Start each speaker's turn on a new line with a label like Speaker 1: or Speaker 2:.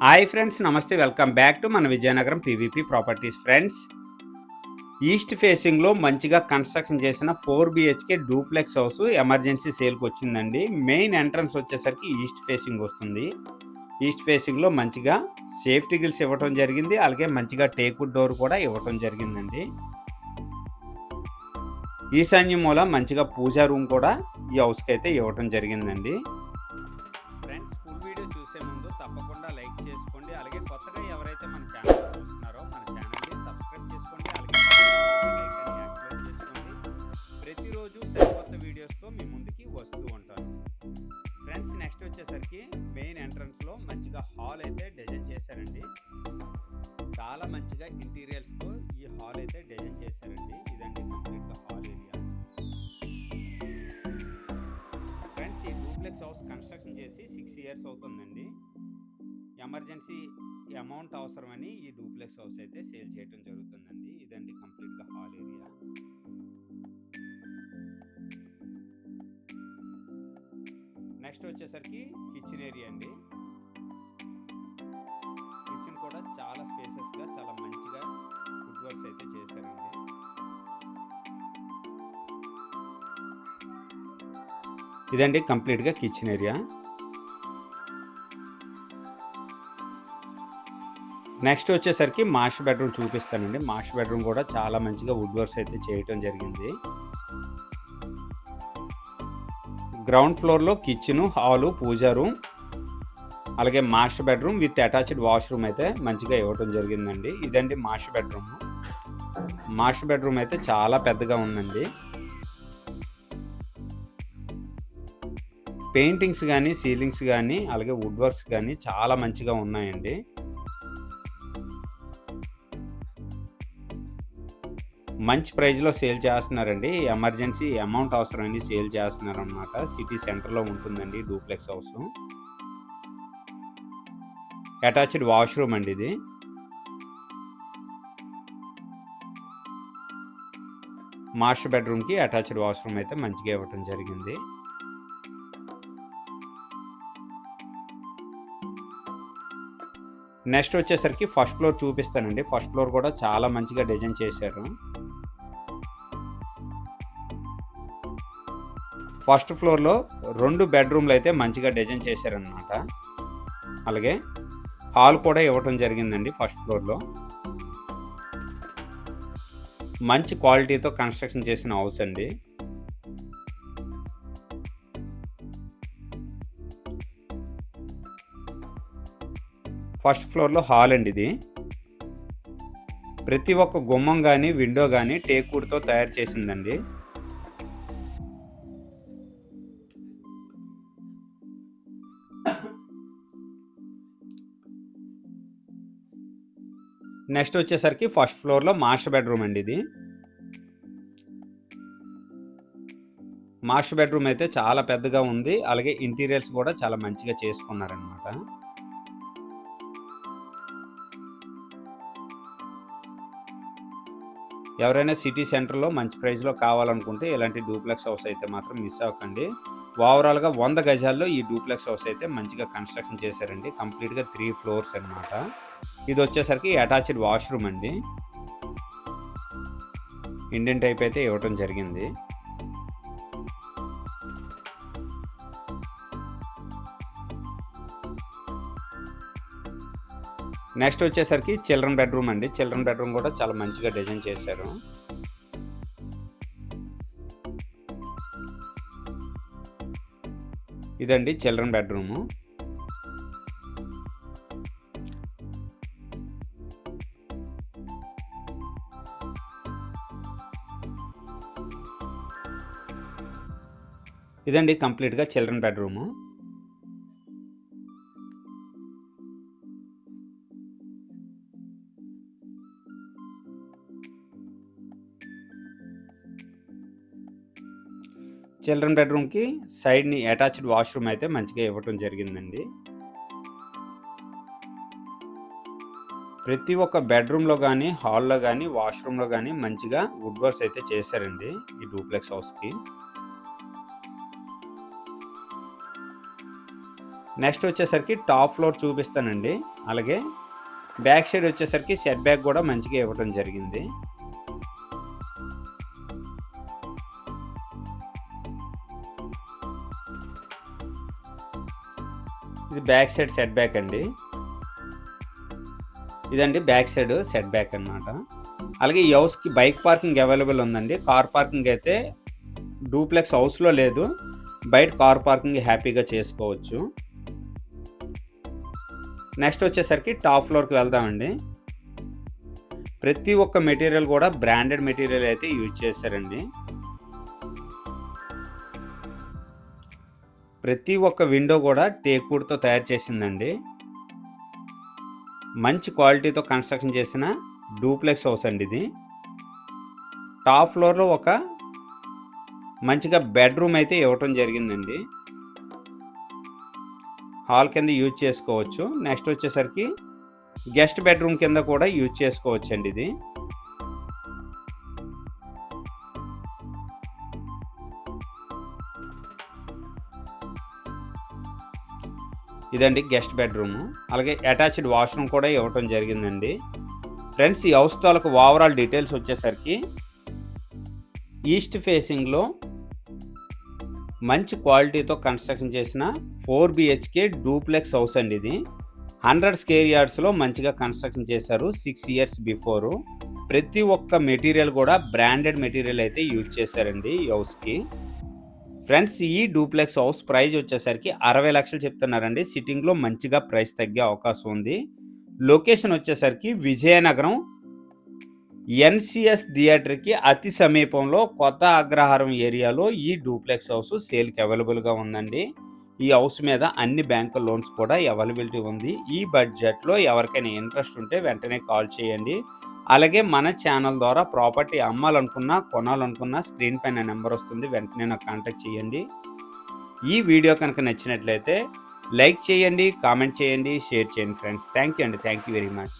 Speaker 1: Hi friends, నమస్తే. Welcome back to మన Vizianagaram PVP properties. Friends, east ఫేసింగ్లో మంచిగా కన్స్ట్రక్షన్ చేసిన 4 BHK డూప్లెక్స్ హౌస్ ఎమర్జెన్సీ సేల్కి వచ్చిందండి. మెయిన్ ఎంట్రన్స్ వచ్చేసరికి ఈస్ట్ ఫేసింగ్ వస్తుంది. ఈస్ట్ ఫేసింగ్లో మంచిగా సేఫ్టీ గిల్స్ ఇవ్వటం జరిగింది. అలాగే మంచిగా టేకుడ్ డోర్ కూడా ఇవ్వటం జరిగిందండి. ఈశాన్య మూల మంచిగా పూజా రూమ్ కూడా ఈ హౌస్కి అయితే ఇవ్వటం జరిగిందండి. ఫ్రెండ్స్, ఫుల్ వీడియో చూసే ముందు తప్పకుండా లైక్ చేసుకోండి. అలాగే కొత్తగా ఎవరైతే మన ఛానల్ చూస్తున్నారో మన ఛానల్ని సబ్స్క్రైబ్ చేసుకోండి. అలాగే లైక్ అని యాక్టివేట్ చేసుకోండి. ప్రతిరోజు సరికొత్త వీడియోస్తో మీ ముందుకి వస్తూ ఉంటాను. ఫ్రెండ్స్, నెక్స్ట్ వచ్చేసరికి మెయిన్ ఎంట్రన్స్లో మంచిగా హాల్ అయితే డిజైన్ చేశారండి. చాలా మంచిగా ఇంటీరియర్స్తో ఈ హాల్ అయితే డిజైన్ చేశారండి. ఇదండి కంప్లీట్గా హాల్ ఏరియా. ఫ్రెండ్స్, ఈ డూప్లెక్స్ హౌస్ కన్స్ట్రక్షన్ చేసి 6 years అవుతుందండి. ఎమర్జెన్సీ అమౌంట్ అవసరమని ఈ డూప్లెక్స్ హౌస్ అయితే సేల్ చేయడం జరుగుతుందండి. ఇదండి కంప్లీట్గా హాల్ ఏరియా. నెక్స్ట్ వచ్చేసరికి కిచెన్ ఏరియా అండి. కిచెన్ కూడా చాలా స్పేసెస్గా చాలా మంచిగా వుడ్ వర్క్స్ అయితే చేశారండి. ఇదండి కంప్లీట్గా కిచెన్ ఏరియా. నెక్స్ట్ వచ్చేసరికి మాస్టర్ బెడ్రూమ్ చూపిస్తానండి. మాస్టర్ బెడ్రూమ్ కూడా చాలా మంచిగా వుడ్ వర్క్స్ అయితే చేయటం జరిగింది. గ్రౌండ్ ఫ్లోర్లో కిచెను, హాలు, పూజా రూమ్, అలాగే master bedroom with attached washroom అయితే మంచిగా ఇవ్వటం జరిగిందండి. ఇదండి మాస్టర్ బెడ్రూమ్. మాస్టర్ బెడ్రూమ్ అయితే చాలా పెద్దగా ఉందండి. పెయింటింగ్స్ కానీ, సీలింగ్స్ కానీ, అలాగే వుడ్ వర్క్స్ కానీ చాలా మంచిగా ఉన్నాయండి. మంచి ప్రైజ్లో సేల్ చేస్తున్నారండి. ఎమర్జెన్సీ అమౌంట్ అవసరమని సేల్ చేస్తున్నారు అనమాట. సిటీ సెంటర్లో ఉంటుందండి డూప్లెక్స్ హౌస్. అటాచ్డ్ వాష్రూమ్ అండి ఇది. మాస్టర్ బెడ్రూమ్కి అటాచ్డ్ వాష్రూమ్ అయితే మంచిగా ఇవ్వటం జరిగింది. నెక్స్ట్ వచ్చేసరికి ఫస్ట్ ఫ్లోర్ చూపిస్తానండి. ఫస్ట్ ఫ్లోర్ కూడా చాలా మంచిగా డిజైన్ చేశారు. ఫస్ట్ ఫ్లోర్లో 2 బెడ్రూమ్లు అయితే మంచిగా డిజైన్ చేశారనమాట. అలాగే హాల్ కూడా ఇవ్వటం జరిగిందండి. ఫస్ట్ ఫ్లోర్లో మంచి క్వాలిటీతో కన్స్ట్రక్షన్ చేసిన హౌస్ అండి. ఫస్ట్ ఫ్లోర్లో హాల్ అండి ఇది. ప్రతి ఒక్క గుమ్మం కానీ, విండో కానీ టేక్వుడ్తో తయారు చేసిందండి. నెక్స్ట్ వచ్చేసరికి ఫస్ట్ ఫ్లోర్లో మాస్టర్ బెడ్రూమ్ అండి ఇది. మాస్టర్ బెడ్రూమ్ అయితే చాలా పెద్దగా ఉంది. అలాగే ఇంటీరియర్స్ కూడా చాలా మంచిగా చేసుకున్నారనమాట. ఎవరైనా సిటీ సెంటర్లో మంచి ప్రైస్లో కావాలనుకుంటే ఇలాంటి డూప్లెక్స్ హౌస్ అయితే మాత్రం మిస్ అవ్వకండి. ఓవరాల్గా 100 గజాల్లో ఈ డూప్లెక్స్ హౌస్ అయితే మంచిగా కన్స్ట్రక్షన్ చేశారండి. కంప్లీట్గా 3 floors అనమాట. ఇది వచ్చేసరికి అటాచ్డ్ వాష్రూమ్ అండి. ఇండియన్ టైప్ అయితే ఇవ్వటం జరిగింది. నెక్స్ట్ వచ్చేసరికి చిల్డ్రన్ బెడ్రూమ్ అండి. చిల్డ్రన్ బెడ్రూమ్ కూడా చాలా మంచిగా డిజైన్ చేశారు. ఇదండి చిల్డ్రన్ బెడ్రూము. ఇదండి కంప్లీట్గా చిల్డ్రన్ బెడ్రూము. చిల్డ్రన్ బెడ్రూమ్కి సైడ్ని అటాచ్డ్ వాష్రూమ్ అయితే మంచిగా ఇవ్వటం జరిగిందండి. ప్రతి ఒక్క బెడ్రూమ్లో కానీ, హాల్లో కానీ, వాష్రూమ్లో కానీ మంచిగా వుడ్ వర్క్స్ అయితే చేశారండి ఈ డూప్లెక్స్ హౌస్కి. నెక్స్ట్ వచ్చేసరికి టాప్ ఫ్లోర్ చూపిస్తానండి. అలాగే బ్యాక్ సైడ్ వచ్చేసరికి సెట్ బ్యాక్ కూడా మంచిగా ఇవ్వడం జరిగింది. ఇది బ్యాక్ సైడ్ సెట్ బ్యాక్ అండి. ఇదండి బ్యాక్ సైడ్ సెట్ బ్యాక్ అన్నమాట. అలాగే ఈ హౌస్కి బైక్ పార్కింగ్ అవైలబుల్ ఉందండి. కార్ పార్కింగ్ అయితే డూప్లెక్స్ హౌస్లో లేదు, బయట కార్ పార్కింగ్ హ్యాపీగా చేసుకోవచ్చు. నెక్స్ట్ వచ్చేసరికి టాప్ ఫ్లోర్కి వెళ్దామండి. ప్రతి ఒక్క మెటీరియల్ కూడా బ్రాండెడ్ మెటీరియల్ అయితే యూజ్ చేశారండి. ప్రతి ఒక్క విండో కూడా టేక్ వుడ్తో తయారు చేసిందండి. మంచి క్వాలిటీతో కన్స్ట్రక్షన్ చేసిన డూప్లెక్స్ హౌస్ అండి ఇది. టాప్ ఫ్లోర్లో ఒక మంచిగా బెడ్రూమ్ అయితే ఇవ్వటం జరిగిందండి. హాల్ కింద యూజ్ చేసుకోవచ్చు. నెక్స్ట్ వచ్చేసరికి గెస్ట్ బెడ్రూమ్ కింద కూడా యూజ్ చేసుకోవచ్చు అండి ఇది. ఇదండి గెస్ట్ బెడ్రూమ్. అలాగే అటాచ్డ్ వాష్రూమ్ కూడా ఇవ్వటం జరిగిందండి. ఫ్రెండ్స్, ఈ హౌస్ తాలూకు ఓవరాల్ డీటెయిల్స్ వచ్చేసరికి ఈస్ట్ ఫేసింగ్లో మంచి క్వాలిటీతో కన్స్ట్రక్షన్ చేసిన 4 BHK డూప్లెక్స్ హౌస్ అండి ఇది. 100 స్క్వేర్ యార్డ్స్లో మంచిగా కన్స్ట్రక్షన్ చేశారు 6 ఇయర్స్ బిఫోరు. ప్రతి ఒక్క మెటీరియల్ కూడా బ్రాండెడ్ మెటీరియల్ అయితే యూజ్ చేశారండి ఈ హౌస్కి. ఫ్రెండ్స్, ఈ డూప్లెక్స్ హౌస్ ప్రైస్ వచ్చేసరికి 60 లక్షలు చెప్తున్నారండి. సిట్టింగ్లో మంచిగా ప్రైస్ తగ్గే అవకాశం ఉంది. లొకేషన్ వచ్చేసరికి విజయనగరం NCS థియేటర్కి అతి సమీపంలో కొత్త అగ్రహారం ఏరియాలో ఈ డూప్లెక్స్ హౌస్ సేల్కి అవైలబుల్గా ఉందండి. ఈ హౌస్ మీద అన్ని బ్యాంకు లోన్స్ కూడా అవైలబిలిటీ ఉంది. ఈ బడ్జెట్లో ఎవరికైనా ఇంట్రెస్ట్ ఉంటే వెంటనే కాల్ చేయండి. అలాగే మన ఛానల్ ద్వారా ప్రాపర్టీ అమ్మాలనుకున్నా కొనాలనుకున్నా స్క్రీన్ పైన నెంబర్ వస్తుంది, వెంటనే నాకు కాంటాక్ట్ చేయండి. ఈ వీడియో కనుక నచ్చినట్లయితే లైక్ చేయండి, కామెంట్ చేయండి, షేర్ చేయండి ఫ్రెండ్స్. థ్యాంక్ యూ అండి. Thank you very much.